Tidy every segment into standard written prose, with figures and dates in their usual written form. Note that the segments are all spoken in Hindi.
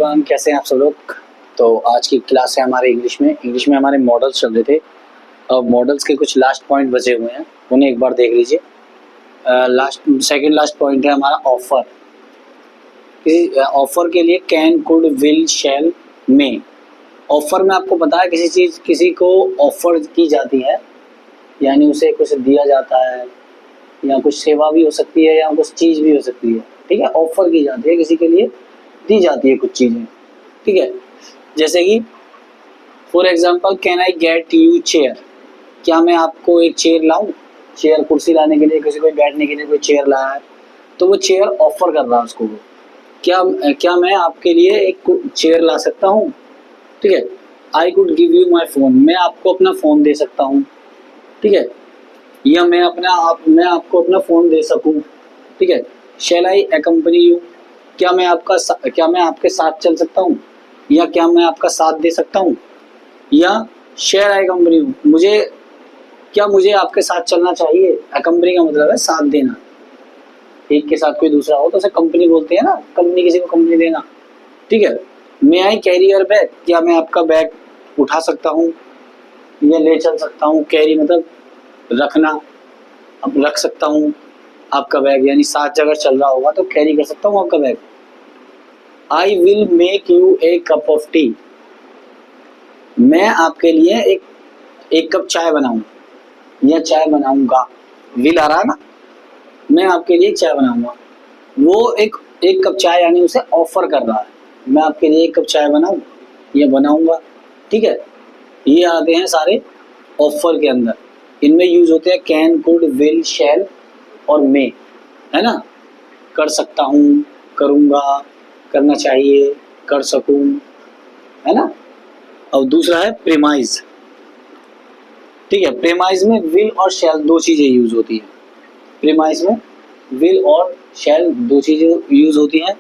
एवरीवन, कैसे हैं आप सब लोग। तो आज की क्लास है हमारे इंग्लिश में हमारे मॉडल्स चल रहे थे। अब मॉडल्स के कुछ लास्ट पॉइंट बचे हुए हैं, उन्हें एक बार देख लीजिए। सेकंड लास्ट पॉइंट है हमारा ऑफर। ऑफर के लिए can, could, will, shall, may. Offer में आपको पता है किसी को ऑफर की जाती है, यानी उसे कुछ दिया जाता है, या कुछ सेवा भी हो सकती है या कुछ चीज़ भी हो सकती है। ठीक है, ऑफर की जाती है, किसी के लिए दी जाती है कुछ चीज़ें। ठीक है, जैसे कि for example, can I get you chair. क्या मैं आपको एक चेयर लाऊं? चेयर, कुर्सी लाने के लिए, किसी को बैठने के लिए कोई चेयर लाया है तो वो चेयर ऑफर कर रहा है उसको। क्या मैं आपके लिए एक चेयर ला सकता हूँ? ठीक है, I could give you my phone. मैं आपको अपना फ़ोन दे सकता हूँ। ठीक है, या मैं आपको अपना फ़ोन दे सकूँ। ठीक है, शैल आई अकम्पनी यू। क्या मैं आपके साथ चल सकता हूँ, या क्या मैं आपका साथ दे सकता हूँ। या शेयर आई कंपनी यू, मुझे आपके साथ चलना चाहिए। अकम्पनी का मतलब है साथ देना। एक के साथ कोई दूसरा हो तो उसे कंपनी बोलते हैं ना, कंपनी, किसी को कंपनी देना। ठीक है, मे आई कैरी योर बैग। क्या मैं आपका बैग उठा सकता हूँ या ले चल सकता हूँ। कैरी मतलब रखना, अब रख सकता हूँ आपका बैग, यानी साथ अगर चल रहा होगा तो कैरी कर सकता हूँ आपका bag. I will make U A cup of T. मैं आपके लिए एक कप चाय बनाऊंगा या चाय बनाऊंगा। विल आ रहा है ना, मैं आपके लिए चाय बनाऊंगा। वो एक कप चाय, यानी उसे ऑफर कर रहा है, मैं आपके लिए एक कप चाय बनाऊं या बनाऊंगा। ठीक है, ये आते हैं सारे ऑफर के अंदर। इनमें यूज होते हैं कैन, कुड, विल, शैल और मे, है ना। कर सकता हूँ, करूँगा, करना चाहिए, कर सकूँ, है ना। और दूसरा है प्रेमाइज। ठीक है, प्रेमाइज में विल और शैल दो चीज़ें यूज होती हैं। प्रेमाइज में विल और शैल दो चीज़ें यूज होती हैं।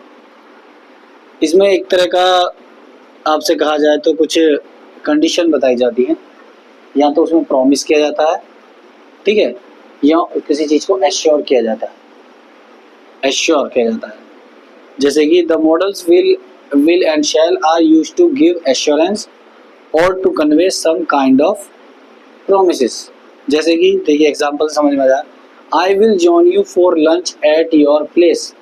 इसमें एक तरह का आपसे कहा जाए तो कुछ कंडीशन बताई जाती हैं, या तो उसमें प्रॉमिस किया जाता है, ठीक है, या किसी चीज़ को एश्योर किया जाता है। एश्योर किया जाता है, जैसे कि the models will and shall are used to give assurance और to convey some kind of promises. जैसे कि देखिए एग्जांपल समझ में आ जाए, I will join you for lunch at your place.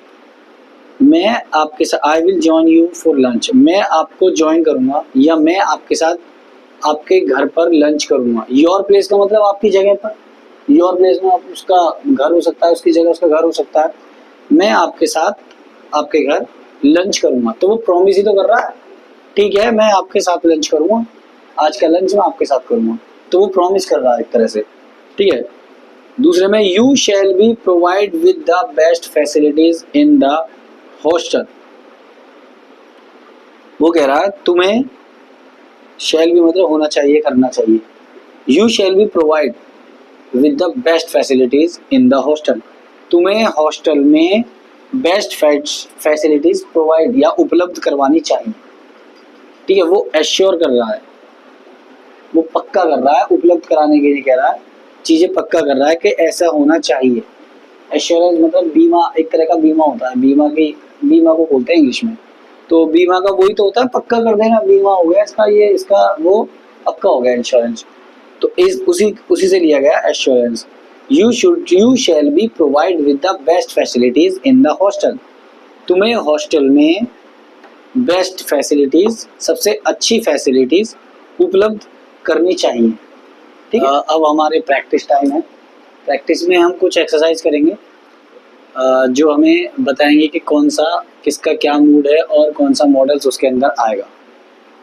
मैं आपके साथ, I will join you for lunch, मैं आपको ज्वाइन करूंगा या मैं आपके साथ आपके घर पर लंच करूंगा। योर प्लेस का मतलब आपकी जगह पर। योर प्लेस में आप उसका घर हो सकता है, उसकी जगह उसका घर हो सकता है। मैं आपके साथ आपके घर लंच करूंगा, तो वो प्रॉमिस ही तो कर रहा है। ठीक है, मैं आपके साथ लंच करूंगा, आज का लंच मैं आपके साथ करूंगा, तो वो प्रॉमिस कर रहा है एक तरह से। ठीक है, दूसरे में you shall be provide with the best facilities in the hostel. वो कह रहा है तुम्हें, शैल भी मतलब होना चाहिए, करना चाहिए। You shall be provide with the best facilities in the hostel. तुम्हें हॉस्टल में बेस्ट फैसिलिटीज प्रोवाइड या उपलब्ध करवानी चाहिए। ठीक है, वो एश्योर कर रहा है, वो पक्का कर रहा है, उपलब्ध कराने के लिए कह रहा है, चीज़ें पक्का कर रहा है कि ऐसा होना चाहिए। एश्योरेंस मतलब बीमा, एक तरह का बीमा होता है। बीमा को बोलते हैं इंग्लिश में। तो बीमा का वही तो होता है, पक्का कर देना, बीमा हो गया इसका, ये इसका वो पक्का हो गया इंश्योरेंस। तो उसी से लिया गया assurance. You shall be provide with the best facilities in the hostel. तुम्हें हॉस्टल में बेस्ट फैसिलिटीज, सबसे अच्छी फैसिलिटीज उपलब्ध करनी चाहिए। ठीक है, अब हमारे प्रैक्टिस टाइम है। प्रैक्टिस में हम कुछ एक्सरसाइज करेंगे जो हमें बताएंगे कि कौन सा, किसका क्या मूड है और कौन सा मॉडल्स उसके अंदर आएगा।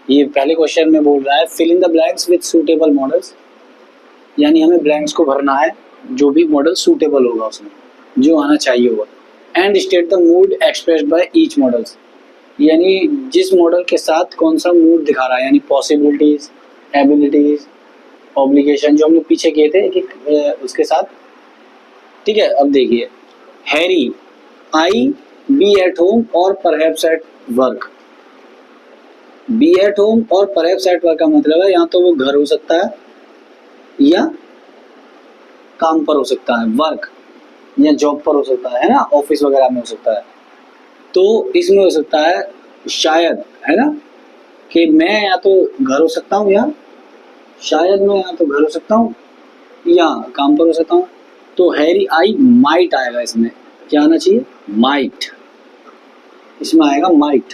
ये पहले क्वेश्चन में बोल रहा है fill in the blanks with suitable modals, यानी हमें ब्लैंक्स को भरना है जो भी मॉडल सूटेबल होगा उसमें, जो आना चाहिए होगा। And state the mood expressed by each models, यानी जिस मॉडल के साथ कौन सा मूड दिखा रहा है, यानी पॉसिबिलिटीज, एबिलिटीज, ऑब्लिगेशन, जो हमने पीछे किए थे कि उसके साथ। ठीक है, अब देखिए, Harry I be at home और perhaps at work. Be at home और परहैप्स एट वर्क का मतलब है या तो वो घर हो सकता है या काम पर हो सकता है, वर्क या जॉब पर हो सकता है ना, ऑफिस वगैरह में हो सकता है। तो इसमें हो सकता है शायद, है ना, कि मैं या तो घर हो सकता हूँ या शायद मैं या तो घर हो सकता हूँ या काम पर हो सकता हूँ। तो हैरी आई माइट आएगा इसमें, क्या आना चाहिए, माइट, इसमें आएगा माइट।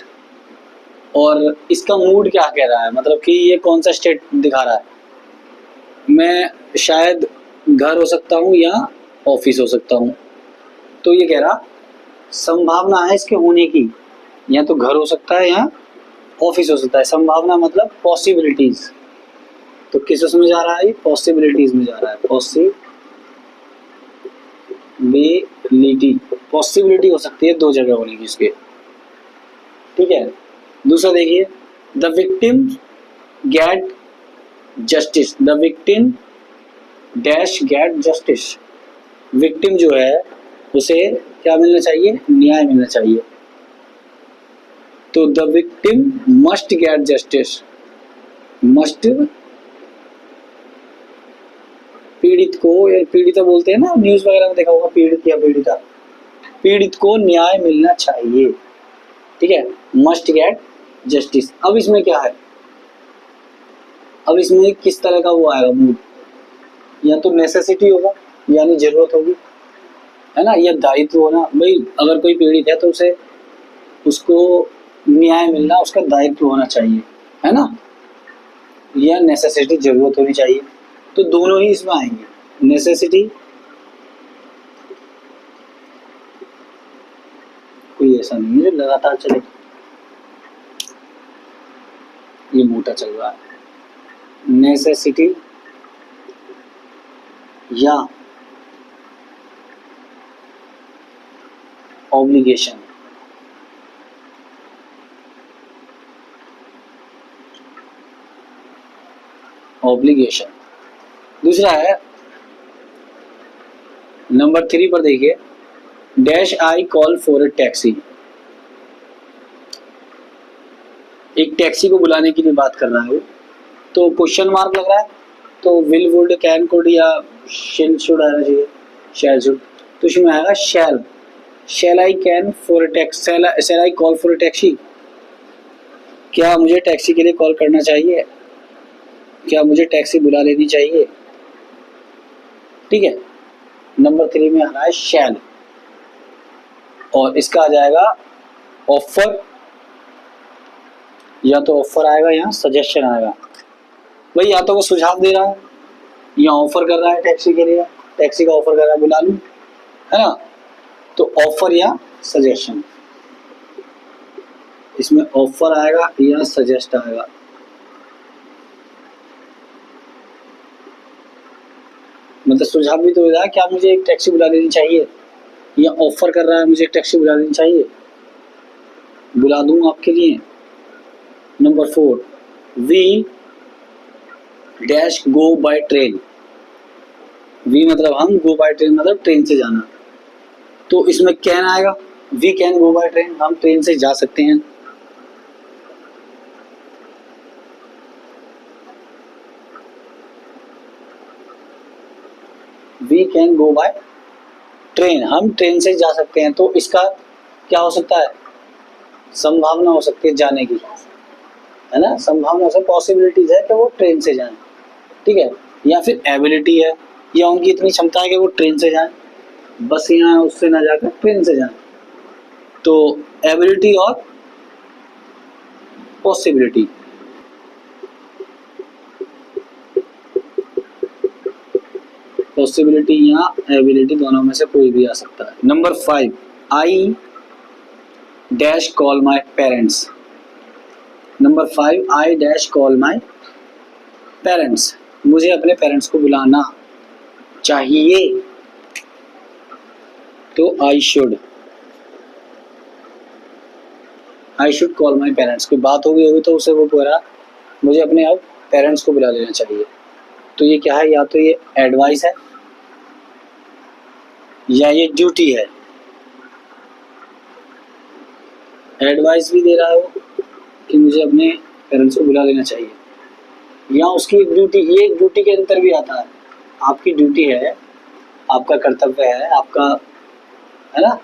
और इसका मूड क्या कह रहा है, मतलब कि ये कौन सा स्टेट दिखा रहा है, मैं शायद घर हो सकता हूँ या ऑफिस हो सकता हूँ। तो ये कह रहा संभावना है इसके होने की, या तो घर हो सकता है या ऑफिस हो सकता है। संभावना मतलब पॉसिबिलिटीज, तो किस उसमें जा रहा है, पॉसिबिलिटीज में जा रहा है, पॉसिबिलिटी हो सकती है दो जगह होने की इसके, ठीक है। दूसरा देखिए, the victim gate justice, the victim dash gate justice, victim जो है उसे क्या मिलना चाहिए, न्याय मिलना चाहिए। तो the victim must get justice, must पीड़ित को, या पीड़िता बोलते हैं ना, न्यूज वगैरह में देखा होगा, पीड़ित या पीड़िता, पीड़ित को न्याय मिलना चाहिए, ठीक है, मस्ट गेट जस्टिस। अब इसमें क्या है, अब इसमें किस तरह का वो आएगा मूड, या तो नेसेसिटी होगा यानी जरूरत होगी, है ना, या दायित्व होना, भाई अगर कोई पीड़ित है तो उसे उसको न्याय मिलना उसका दायित्व होना चाहिए, है ना, या नेसेसिटी जरूरत होनी चाहिए। तो दोनों ही इसमें आएंगे, नेसेसिटी, कोई ऐसा नहीं है जो लगातार चले, ये मोटा चल रहा है, नेसेसिटी या ऑब्लिगेशन, ऑब्लिगेशन। दूसरा है नंबर 3 पर देखिए, dash I call for a taxi, एक टैक्सी को बुलाने के लिए बात कर रहा है वो, तो क्वेश्चन मार्क लग रहा है, तो विल वुड कैन कुड या शिल शुड आना चाहिए, शैल शुड, तो इसमें आएगा shall, shall I can for a taxi, shall I call for a taxi, क्या मुझे टैक्सी के लिए कॉल करना चाहिए, क्या मुझे टैक्सी बुला लेनी चाहिए, ठीक है। नंबर 3 में आ रहा है शैल, और इसका आ जाएगा ऑफर, या तो ऑफर आएगा या सजेशन आएगा, भाई या तो वो सुझाव दे रहा है या ऑफर कर रहा है टैक्सी के लिए, टैक्सी का ऑफर कर रहा है बुला लूं, है ना, तो ऑफर या सजेशन, इसमें ऑफर आएगा या सजेस्ट आएगा। मतलब सुझाव भी तो हो रहा है, क्या मुझे एक टैक्सी बुला लेनी चाहिए, या ऑफर कर रहा है मुझे एक टैक्सी बुला लेनी चाहिए, बुला दूं आपके लिए। Number 4, we dash go by train, we मतलब हम, गो बाय ट्रेन मतलब ट्रेन से जाना, तो इसमें कैन आएगा, we can go by train, हम ट्रेन से जा सकते हैं। We can go by train, हम ट्रेन से जा सकते हैं, तो इसका क्या हो सकता है, संभावना हो सकती है जाने की, है ना, संभावना से पॉसिबिलिटीज है कि वो ट्रेन से जाएं, ठीक है, या फिर एबिलिटी है, या उनकी इतनी क्षमता है कि वो ट्रेन से जाएं, बस यहाँ उससे ना जाकर ट्रेन से जाएं। तो एबिलिटी और पॉसिबिलिटी, पॉसिबिलिटी या एबिलिटी दोनों में से कोई भी आ सकता है। Number 5, I dash call my parents, number 5, I dash call my parents, मुझे अपने पेरेंट्स को बुलाना चाहिए, तो I should call my parents, कोई बात होगी तो उसे वो बोला मुझे अपने अब पेरेंट्स को बुला लेना चाहिए, तो ये क्या है, या तो ये एडवाइस है या ये ड्यूटी है, एडवाइस भी दे रहा है वो कि मुझे अपने पेरेंट्स को बुला लेना चाहिए, या उसकी एक ड्यूटी, ये ड्यूटी के अंदर भी आता है, आपकी ड्यूटी है, आपका कर्तव्य है, आपका, है ना,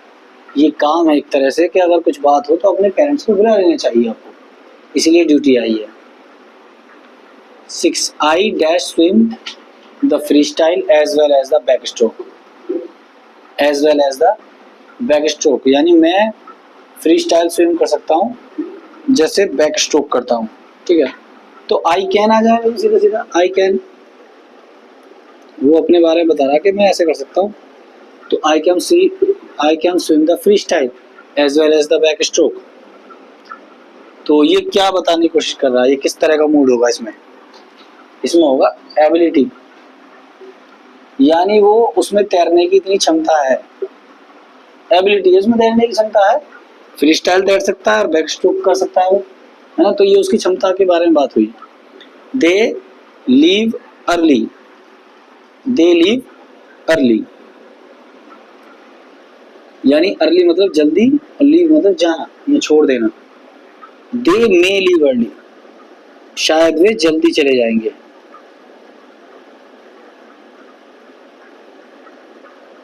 ये काम है एक तरह से कि अगर कुछ बात हो तो अपने पेरेंट्स को बुला लेना चाहिए आपको, इसलिए ड्यूटी आई है। 6 I dash swim the free style as well as the back stroke, as well as the back stroke, यानी मैं फ्री स्टाइल स्विम कर सकता हूँ जैसे बैक स्ट्रोक करता हूँ। ठीक है, तो आई कैन आ जाएगा सीधा सीधा, आई कैन, वो अपने बारे में बता रहा है कि मैं ऐसे कर सकता हूँ। तो I can swim the free style as well as the back stroke. तो ये क्या बताने की कोशिश कर रहा है, ये किस तरह का मूड होगा इसमें? इसमें होगा एबिलिटी, यानी वो उसमें तैरने की इतनी क्षमता है, एबिलिटी उसमें तैरने की क्षमता है, फ्री स्टाइल तैर सकता है और बैक स्ट्रोक कर सकता है वो, है ना। तो ये उसकी क्षमता के बारे में बात हुई। दे लीव अर्ली, दे लीव अर्ली, यानी अर्ली मतलब जल्दी और लीव मतलब जाना या छोड़ देना। दे मे लीव अर्ली, शायद वे जल्दी चले जाएंगे,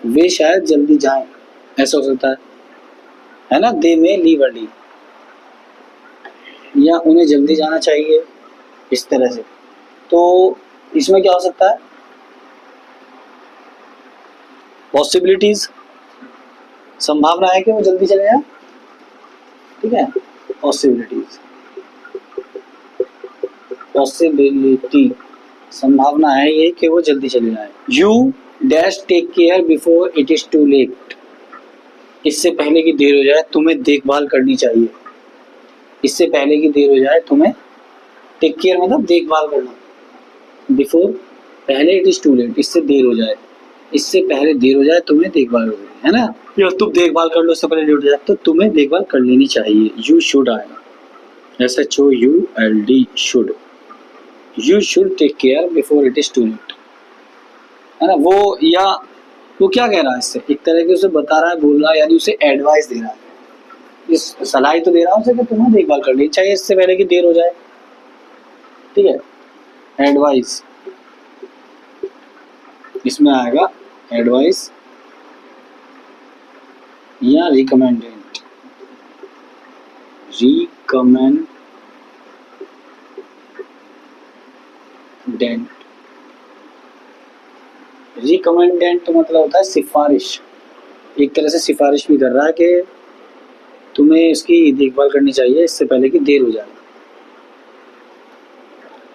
वे शायद जल्दी जाएं, ऐसा हो सकता है ना। दे मे लीव अर्ली, या उन्हें जल्दी जाना चाहिए, इस तरह से। तो इसमें क्या हो सकता है? पॉसिबिलिटीज, संभावना है कि वो जल्दी चले जाए। ठीक है, पॉसिबिलिटीज, पॉसिबिलिटी, संभावना है ये कि वो जल्दी चले जाए। You dash take care before it is too late, इससे पहले कि देर हो जाए तुम्हें देखभाल करनी चाहिए, इससे पहले कि देर हो जाए तुम्हें, टेक केयर मतलब देखभाल करना, बिफोर पहले, इट इज टू लेट इससे देर हो जाए, इससे पहले देर हो जाए तुम्हें देखभाल करनी है ना, या तुम देखभाल कर लो इससे पहले देर हो जाए, तो तुम्हें देखभाल कर लेनी चाहिए। यू शुड आएगा, SHOULD, should, you should take care before it is too late, है ना। वो, या वो क्या कह रहा है इससे, एक तरह के उसे बता रहा है, बोल रहा है, यानी उसे एडवाइस दे रहा है, इस सलाह तो दे रहा हूँ उसे कि तुम्हें देखभाल कर लेनी चाहिए इससे पहले कि देर हो जाए। ठीक है, एडवाइस, इसमें आएगा एडवाइस या रिकमेंडेंट, रिकमेंडेंट मतलब होता है सिफारिश, एक तरह से सिफारिश भी कर रहा है कि तुम्हें इसकी देखभाल करनी चाहिए इससे पहले कि देर हो जाए।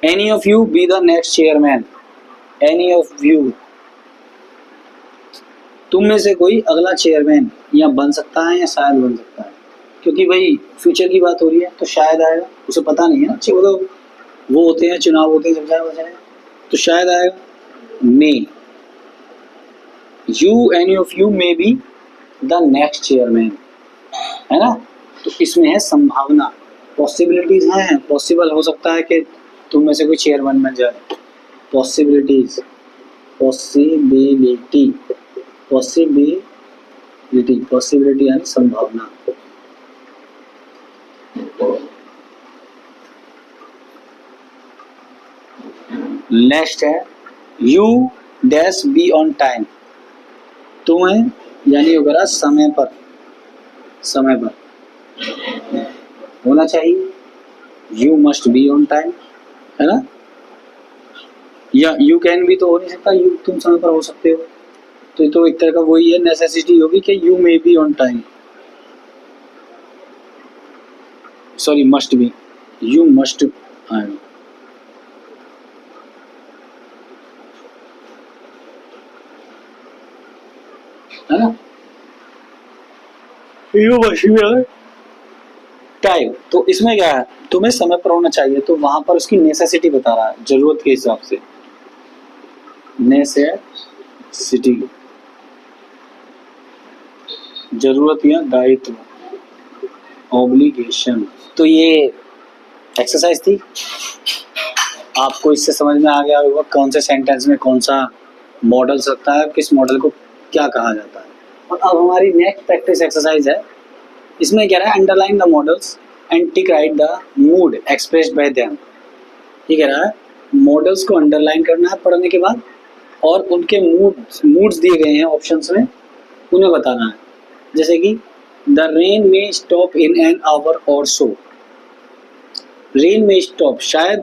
Any of you B the next chairman, any of you, तुम में से कोई अगला चेयरमैन या बन सकता है या शायद बन सकता है, क्योंकि भाई फ्यूचर की बात हो रही है तो शायद आएगा, उसे पता नहीं है ना, अच्छे वो होते हैं, चुनाव होते हैं, जब जाए तो शायद आएगा। May, you, any of you may be the next chairman, है ना। तो इसमें है संभावना, पॉसिबिलिटीज हैं, पॉसिबल हो सकता है कि तुम में से कोई चेयरमैन बन जाए, पॉसिबिलिटीज, पॉसिबिलिटी, पॉसिबिलिटी, पॉसिबिलिटी यानी संभावना। नेक्स्ट है you dash be on time, तुम्हें यानी वगैरह समय पर होना चाहिए, you must be on time, है ना। या यू कैन भी तो हो नहीं सकता, यू तुम समय पर हो सकते हो, तो एक तरह का वही है, नेसेसिटी होगी कि you may be on time, sorry must be, you must आएगा, है ना। You must be on time, तो इसमें क्या है, तुम्हें समय पर होना चाहिए, तो वहां पर उसकी नेसेसिटी बता रहा है, जरूरत के हिसाब से, नेसेसिटी, जरूरत या दायित्व, ऑब्लिगेशन। तो ये एक्सरसाइज थी, आपको इससे समझ में आ गया होगा कौन से सेंटेंस में कौन सा मॉडल सकता है, किस मॉडल को क्या कहा जाता है। और अब हमारी नेक्स्ट प्रैक्टिस एक्सरसाइज है, इसमें क्या है, underline the models and tick right the mood expressed by them. ये कह रहा है मॉडल्स को अंडरलाइन करना है पढ़ने के बाद, और उनके मूड्स दिए गए हैं ऑप्शंस में, उन्हें बताना है। जैसे कि द रेन में स्टॉप इन एन आवर और सो, रेन में स्टॉप, शायद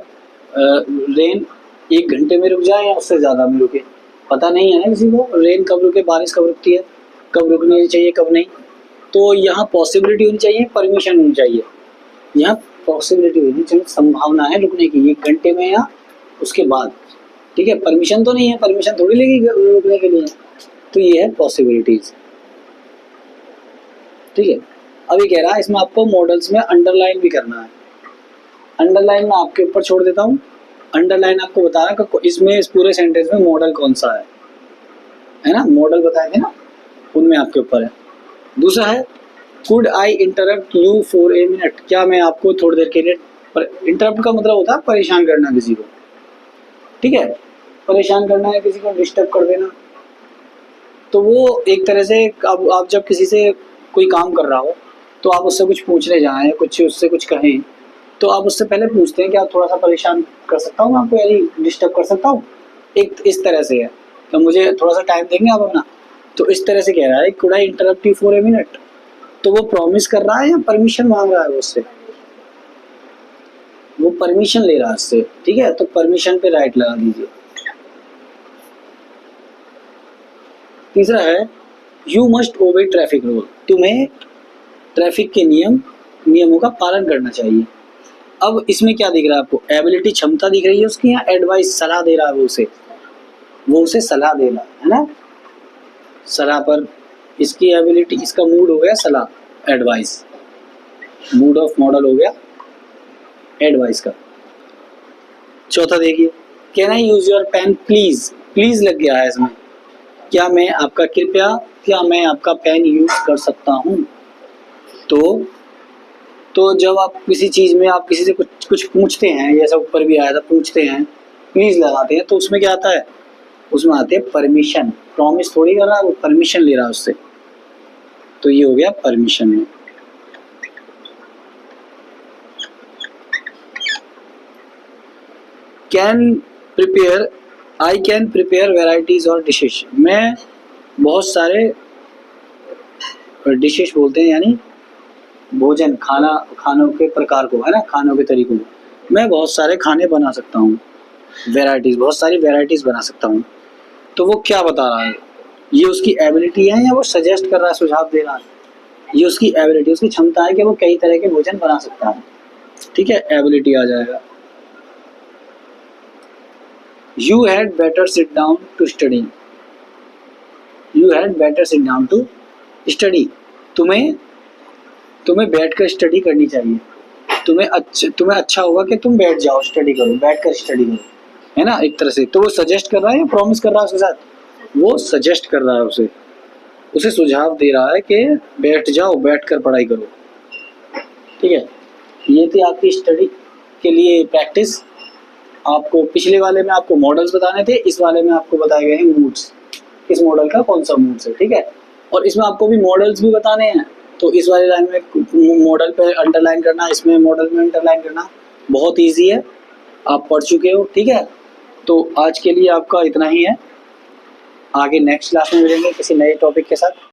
रेन 1 घंटे में रुक जाए या उससे ज़्यादा में रुके, पता नहीं है ना किसी को रेन कब रुके, बारिश कब रुकती है, कब रुकनी चाहिए कब नहीं। तो यहाँ पॉसिबिलिटी होनी चाहिए, परमिशन होनी चाहिए। यहाँ पॉसिबिलिटी होनी चाहिए, संभावना है रुकने की 1 घंटे में या उसके बाद, ठीक है। परमिशन तो नहीं है, परमिशन थोड़ी लेगी रुकने के लिए, तो ये है पॉसिबिलिटीज, ठीक है। अभी कह रहा है इसमें आपको मॉडल्स में अंडरलाइन भी करना है। अंडरलाइन मैं आपके ऊपर छोड़ देता हूँ। अंडरलाइन आपको बता रहा है कि इसमें इस पूरे सेंटेंस में मॉडल कौन सा है ना, मॉडल बताए थे ना, उनमें आपके ऊपर है। दूसरा है could I interrupt you for a minute, क्या मैं आपको थोड़ी देर के लिए, इंटरप्ट का मतलब होता है परेशान करना किसी को, ठीक है, परेशान करना है किसी को, डिस्टर्ब कर देना। तो वो एक तरह से आप जब किसी से कोई काम कर रहा हो तो आप उससे कुछ पूछने जाएं, कुछ उससे कुछ कहें, तो आप उससे पहले पूछते हैं कि आप थोड़ा सा परेशान कर सकता हूँ मैं आपको, यानी डिस्टर्ब कर सकता हूँ, एक इस तरह से है, तो मुझे थोड़ा सा टाइम देंगे आप अपना। तो इस तरह से कह रहा है could I interrupt you for a minute, तो वो प्रॉमिस कर रहा है या परमिशन मांग रहा है उससे, वो परमिशन ले रहा है उससे, ठीक है। तो परमिशन पे राइट लगा दीजिए। तीसरा है यू मस्ट ओबे ट्रैफिक रूल, तुम्हें ट्रैफिक के नियमों का पालन करना चाहिए। अब इसमें क्या दिख रहा है आपको, एबिलिटी क्षमता दिख रही है उसकी, या एडवाइस सलाह दे रहा है वो उसे सलाह दे रहा है ना, सलाह पर इसकी एबिलिटी, इसका मूड हो गया सलाह, एडवाइस, मूड ऑफ मॉडल हो गया एडवाइस का। चौथा देखिए, can I use your pen please, please लग गया है इसमें, क्या मैं आपका पेन यूज कर सकता हूँ। तो जब आप किसी चीज में आप किसी से कुछ पूछते हैं, जैसा ऊपर भी आया था, पूछते हैं, प्लीज लगाते हैं, तो उसमें क्या आता है, उसमें आते हैं परमिशन, प्रॉमिस थोड़ी कर रहा है, वो परमिशन ले रहा है उससे, तो ये हो गया परमिशन है। आई कैन प्रिपेयर वेराइटीज और डिशेज, मैं बहुत सारे डिशेज बोलते हैं यानी भोजन, खानों के प्रकार को, है ना, खानों के तरीकों को, मैं बहुत सारे खाने बना सकता हूँ, वेराइटीज, बहुत सारी वेराइटीज बना सकता हूँ। तो वो क्या बता रहा है, ये उसकी एबिलिटी है या वो सजेस्ट कर रहा है, सुझाव दे रहा है, ये उसकी एबिलिटी, उसकी क्षमता है कि वो कई तरह के भोजन बना सकता है, ठीक है, एबिलिटी आ जाएगा। You had better sit down to study, you had better sit down to study, तुम्हें बैठकर स्टडी करनी चाहिए, तुम्हें अच्छा होगा कि तुम बैठ जाओ, स्टडी करो, बैठकर स्टडी करो, है ना, एक तरह से। तो वो सजेस्ट कर रहा है या प्रॉमिस कर रहा है उसके साथ, वो सजेस्ट कर रहा है, उसे सुझाव दे रहा है कि बैठ जाओ, बैठकर पढ़ाई करो, ठीक है। ये थी आपकी स्टडी के लिए प्रैक्टिस। आपको पिछले वाले में आपको मॉडल्स बताने थे, इस वाले में आपको बताए गए हैं मूड्स, किस मॉडल का कौन सा मूड्स है, ठीक है। और इसमें आपको भी मॉडल्स भी बताने हैं, तो इस वाले लाइन में मॉडल पे अंडरलाइन करना, इसमें मॉडल में अंडरलाइन करना बहुत इजी है, आप पढ़ चुके हो, ठीक है। तो आज के लिए आपका इतना ही है, आगे नेक्स्ट क्लास में मिलेंगे किसी नए टॉपिक के साथ।